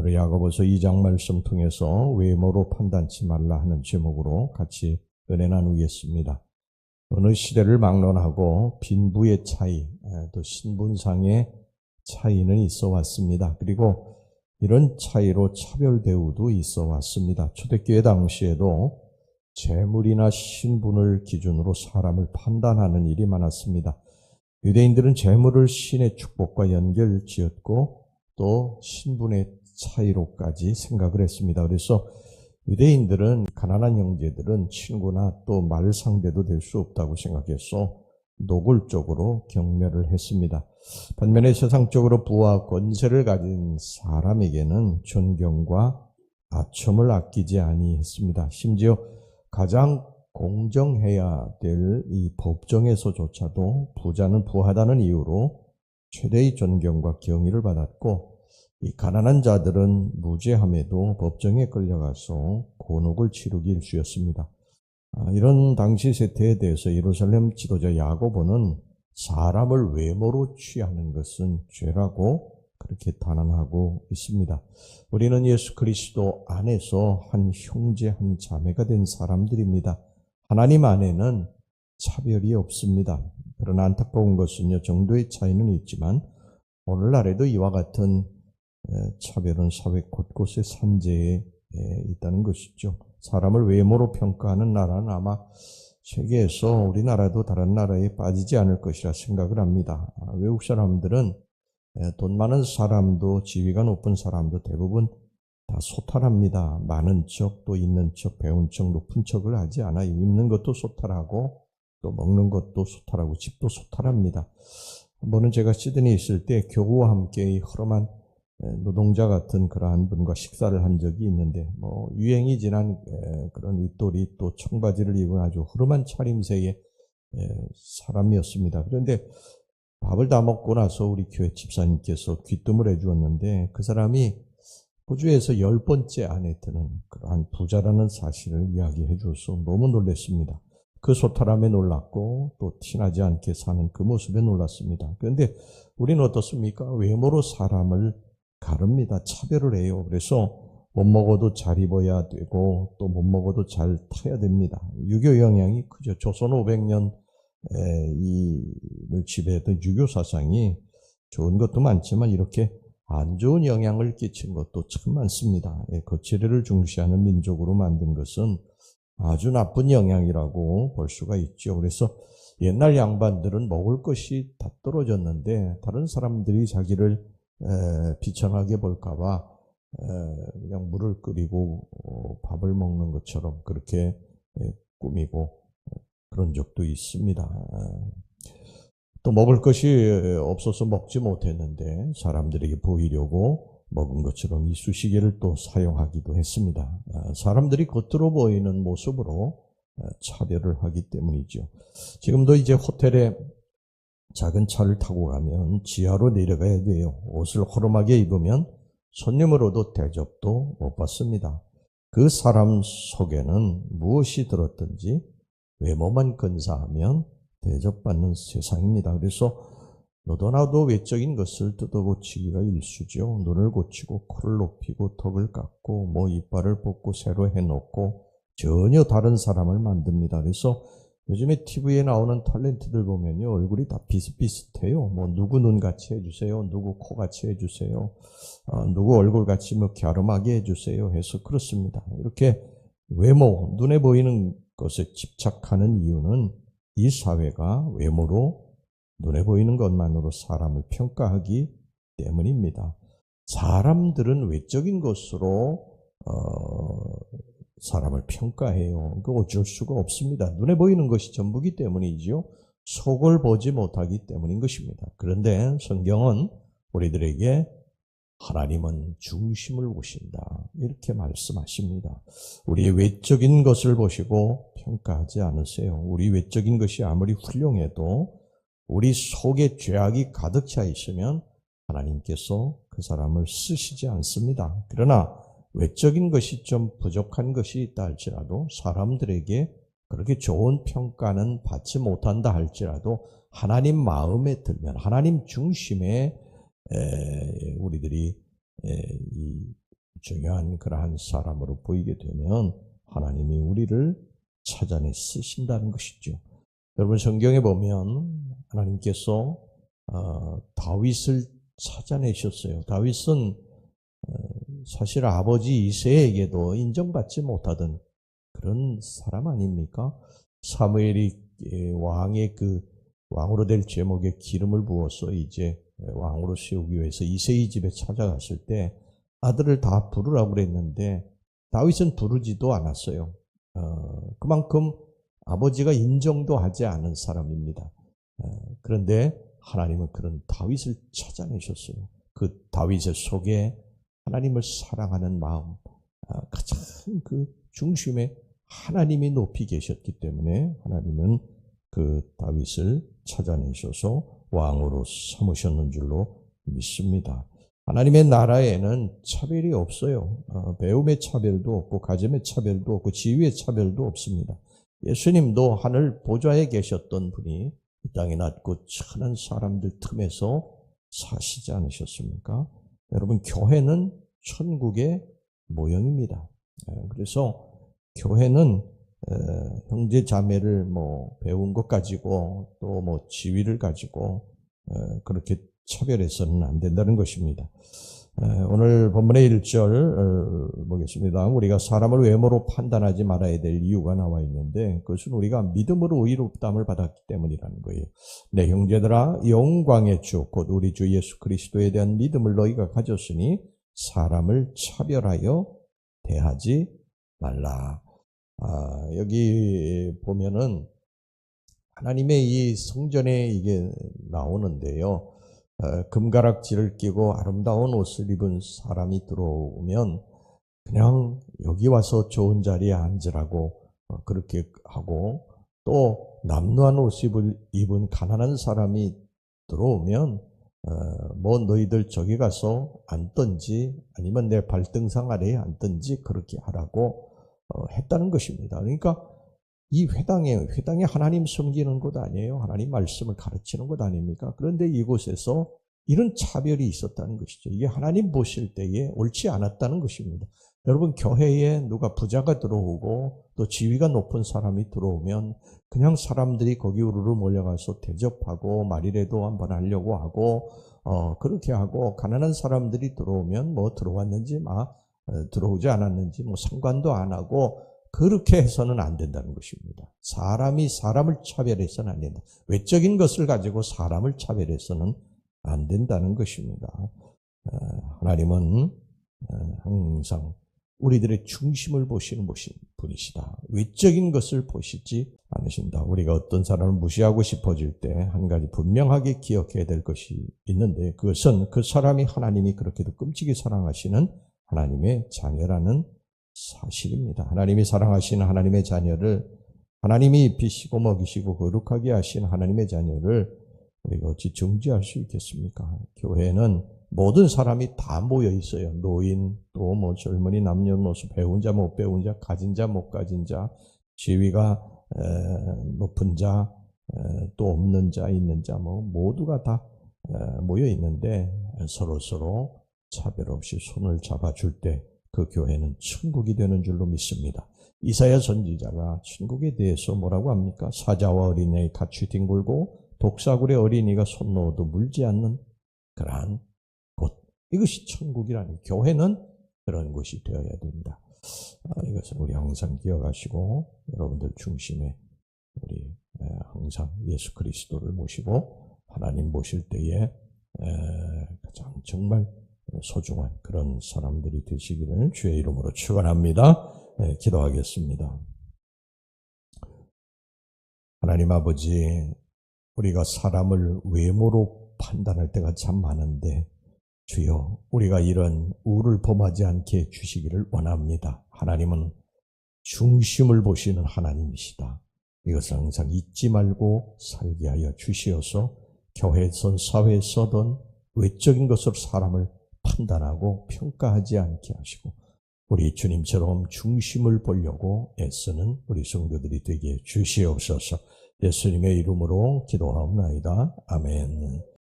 오늘 야고보서 2장 말씀 통해서 외모로 판단치 말라 하는 제목으로 같이 은혜 나누겠습니다. 어느 시대를 막론하고 빈부의 차이, 또 신분상의 차이는 있어 왔습니다. 그리고 이런 차이로 차별 대우도 있어 왔습니다. 초대교회 당시에도 재물이나 신분을 기준으로 사람을 판단하는 일이 많았습니다. 유대인들은 재물을 신의 축복과 연결지었고 또 신분의 차이로까지 생각을 했습니다. 그래서 유대인들은 가난한 형제들은 친구나 또 말 상대도 될 수 없다고 생각해서 노골적으로 경멸을 했습니다. 반면에 세상적으로 부와 권세를 가진 사람에게는 존경과 아첨을 아끼지 아니했습니다. 심지어 가장 공정해야 될 이 법정에서조차도 부자는 부하다는 이유로 최대의 존경과 경의를 받았고, 이 가난한 자들은 무죄함에도 법정에 끌려가서 곤혹을 치르기 일쑤였습니다. 이런 당시 세태에 대해서 예루살렘 지도자 야고보는 사람을 외모로 취하는 것은 죄라고 그렇게 단언하고 있습니다. 우리는 예수 그리스도 안에서 한 형제 한 자매가 된 사람들입니다. 하나님 안에는 차별이 없습니다. 그러나 안타까운 것은요, 정도의 차이는 있지만 오늘날에도 이와 같은 차별은 사회 곳곳에 산재해 있다는 것이죠. 사람을 외모로 평가하는 나라는 아마 세계에서 우리나라도 다른 나라에 빠지지 않을 것이라 생각을 합니다. 외국 사람들은 돈 많은 사람도 지위가 높은 사람도 대부분 다 소탈합니다. 많은 척, 또 있는 척, 배운 척, 높은 척을 하지 않아요. 입는 것도 소탈하고 또 먹는 것도 소탈하고 집도 소탈합니다. 한 번은 제가 시드니에 있을 때 교구와 함께 이 허름한 노동자 같은 그러한 분과 식사를 한 적이 있는데, 유행이 지난 그런 윗돌이 또 청바지를 입은 아주 허름한 차림새의 사람이었습니다. 그런데 밥을 다 먹고 나서 우리 교회 집사님께서 귀뜸을 해주었는데, 그 사람이 호주에서 10번째 안에 드는 그러한 부자라는 사실을 이야기해 줘서 너무 놀랐습니다. 그 소탈함에 놀랐고 또 티나지 않게 사는 그 모습에 놀랐습니다. 그런데 우리는 어떻습니까? 외모로 사람을 가릅니다. 차별을 해요. 그래서 못 먹어도 잘 입어야 되고 또 못 먹어도 잘 타야 됩니다. 유교 영향이 크죠. 조선 500년 이를 지배했던 유교 사상이 좋은 것도 많지만 이렇게 안 좋은 영향을 끼친 것도 참 많습니다. 거칠애를 중시하는 민족으로 만든 것은 아주 나쁜 영향이라고 볼 수가 있죠. 그래서 옛날 양반들은 먹을 것이 다 떨어졌는데 다른 사람들이 자기를 비천하게 볼까봐 그냥 물을 끓이고 밥을 먹는 것처럼 그렇게 꾸미고 그런 적도 있습니다. 또 먹을 것이 없어서 먹지 못했는데 사람들에게 보이려고 먹은 것처럼 이쑤시개를 또 사용하기도 했습니다. 사람들이 겉으로 보이는 모습으로 차별을 하기 때문이죠. 지금도 이제 호텔에 작은 차를 타고 가면 지하로 내려가야 돼요. 옷을 허름하게 입으면 손님으로도 대접도 못 받습니다. 그 사람 속에는 무엇이 들었든지 외모만 근사하면 대접받는 세상입니다. 그래서 너도 나도 외적인 것을 뜯어고치기가 일쑤죠. 눈을 고치고 코를 높이고 턱을 깎고 이빨을 뽑고 새로 해놓고 전혀 다른 사람을 만듭니다. 그래서 요즘에 TV에 나오는 탤런트들 보면요, 얼굴이 다 비슷비슷해요. 누구 눈같이 해주세요. 누구 코같이 해주세요. 누구 얼굴같이 갸름하게 해주세요. 해서 그렇습니다. 이렇게 외모, 눈에 보이는 것에 집착하는 이유는 이 사회가 외모로 눈에 보이는 것만으로 사람을 평가하기 때문입니다. 사람들은 외적인 것으로 사람을 평가해요. 그 어쩔 수가 없습니다. 눈에 보이는 것이 전부기 때문이죠. 속을 보지 못하기 때문인 것입니다. 그런데 성경은 우리들에게 하나님은 중심을 보신다, 이렇게 말씀하십니다. 우리의 외적인 것을 보시고 평가하지 않으세요. 우리 외적인 것이 아무리 훌륭해도 우리 속에 죄악이 가득 차 있으면 하나님께서 그 사람을 쓰시지 않습니다. 그러나 외적인 것이 좀 부족한 것이 있다 할지라도, 사람들에게 그렇게 좋은 평가는 받지 못한다 할지라도 하나님 마음에 들면, 하나님 중심에 우리들이 중요한 그러한 사람으로 보이게 되면 하나님이 우리를 찾아내 쓰신다는 것이죠. 여러분 성경에 보면 하나님께서 다윗을 찾아내셨어요. 다윗은 사실 아버지 이새에게도 인정받지 못하던 그런 사람 아닙니까? 사무엘이 왕의 왕으로 될 제목에 기름을 부어서 이제 왕으로 세우기 위해서 이새의 집에 찾아갔을 때 아들을 다 부르라고 그랬는데 다윗은 부르지도 않았어요. 그만큼 아버지가 인정도 하지 않은 사람입니다. 그런데 하나님은 그런 다윗을 찾아내셨어요. 그 다윗의 속에 하나님을 사랑하는 마음, 가장 그 중심에 하나님이 높이 계셨기 때문에 하나님은 그 다윗을 찾아내셔서 왕으로 삼으셨는 줄로 믿습니다. 하나님의 나라에는 차별이 없어요. 배움의 차별도 없고 가정의 차별도 없고 지위의 차별도 없습니다. 예수님도 하늘 보좌에 계셨던 분이 이 땅에 낮고 천한 사람들 틈에서 사시지 않으셨습니까? 여러분 교회는 천국의 모형입니다. 그래서 교회는 형제 자매를 배운 것 가지고 또 지위를 가지고 그렇게 차별해서는 안 된다는 것입니다. 오늘 본문의 1절 보겠습니다. 우리가 사람을 외모로 판단하지 말아야 될 이유가 나와 있는데 그것은 우리가 믿음으로 의롭다함을 받았기 때문이라는 거예요. 내 형제들아 영광의 주 곧 우리 주 예수 그리스도에 대한 믿음을 너희가 가졌으니 사람을 차별하여 대하지 말라. 여기 보면은 하나님의 이 성전에 이게 나오는데요. 금가락지를 끼고 아름다운 옷을 입은 사람이 들어오면 그냥 여기 와서 좋은 자리에 앉으라고 그렇게 하고 또 남루한 옷을 입은 가난한 사람이 들어오면 너희들 저기 가서 앉든지 아니면 내 발등상 아래에 앉든지 그렇게 하라고 했다는 것입니다. 그러니까 이 회당에 하나님 섬기는 곳 아니에요. 하나님 말씀을 가르치는 곳 아닙니까? 그런데 이곳에서 이런 차별이 있었다는 것이죠. 이게 하나님 보실 때에 옳지 않았다는 것입니다. 여러분 교회에 누가 부자가 들어오고 또 지위가 높은 사람이 들어오면 그냥 사람들이 거기 우르르 몰려가서 대접하고 말이라도 한번 하려고 하고 그렇게 하고 가난한 사람들이 들어오면 들어왔는지 들어오지 않았는지 상관도 안 하고 그렇게 해서는 안 된다는 것입니다. 사람이 사람을 차별해서는 안 된다. 외적인 것을 가지고 사람을 차별해서는 안 된다는 것입니다. 하나님은 항상 우리들의 중심을 보시는 분이시다. 외적인 것을 보시지 않으신다. 우리가 어떤 사람을 무시하고 싶어질 때 한 가지 분명하게 기억해야 될 것이 있는데 그것은 그 사람이 하나님이 그렇게도 끔찍이 사랑하시는 하나님의 자녀라는 사실입니다. 하나님이 사랑하시는 하나님의 자녀를 하나님이 입히시고 먹이시고 거룩하게 하신 하나님의 자녀를 우리가 어찌 정죄할 수 있겠습니까? 교회는 모든 사람이 다 모여 있어요. 노인, 또 젊은이, 남녀노소, 배운 자, 못 배운 자, 가진 자, 못 가진 자, 지위가 높은 자, 또 없는 자, 있는 자, 모두가 다 모여 있는데 서로 차별 없이 손을 잡아줄 때 그 교회는 천국이 되는 줄로 믿습니다. 이사야 선지자가 천국에 대해서 뭐라고 합니까? 사자와 어린애의 같이 뒹굴고 독사굴의 어린이가 손 넣어도 물지 않는 그러한 곳. 이것이 천국이라는 교회는 그런 곳이 되어야 된다. 이것을 우리 항상 기억하시고 여러분들 중심에 우리 항상 예수 그리스도를 모시고 하나님 모실 때에 가장 정말 소중한 그런 사람들이 되시기를 주의 이름으로 축원합니다. 기도하겠습니다. 하나님 아버지, 우리가 사람을 외모로 판단할 때가 참 많은데 주여 우리가 이런 우를 범하지 않게 해주시기를 원합니다. 하나님은 중심을 보시는 하나님이시다. 이것을 항상 잊지 말고 살게 하여 주시어서 교회에선 사회에서든 외적인 것으로 사람을 판단하고 평가하지 않게 하시고 우리 주님처럼 중심을 보려고 애쓰는 우리 성도들이 되게 주시옵소서. 예수님의 이름으로 기도하옵나이다. 아멘.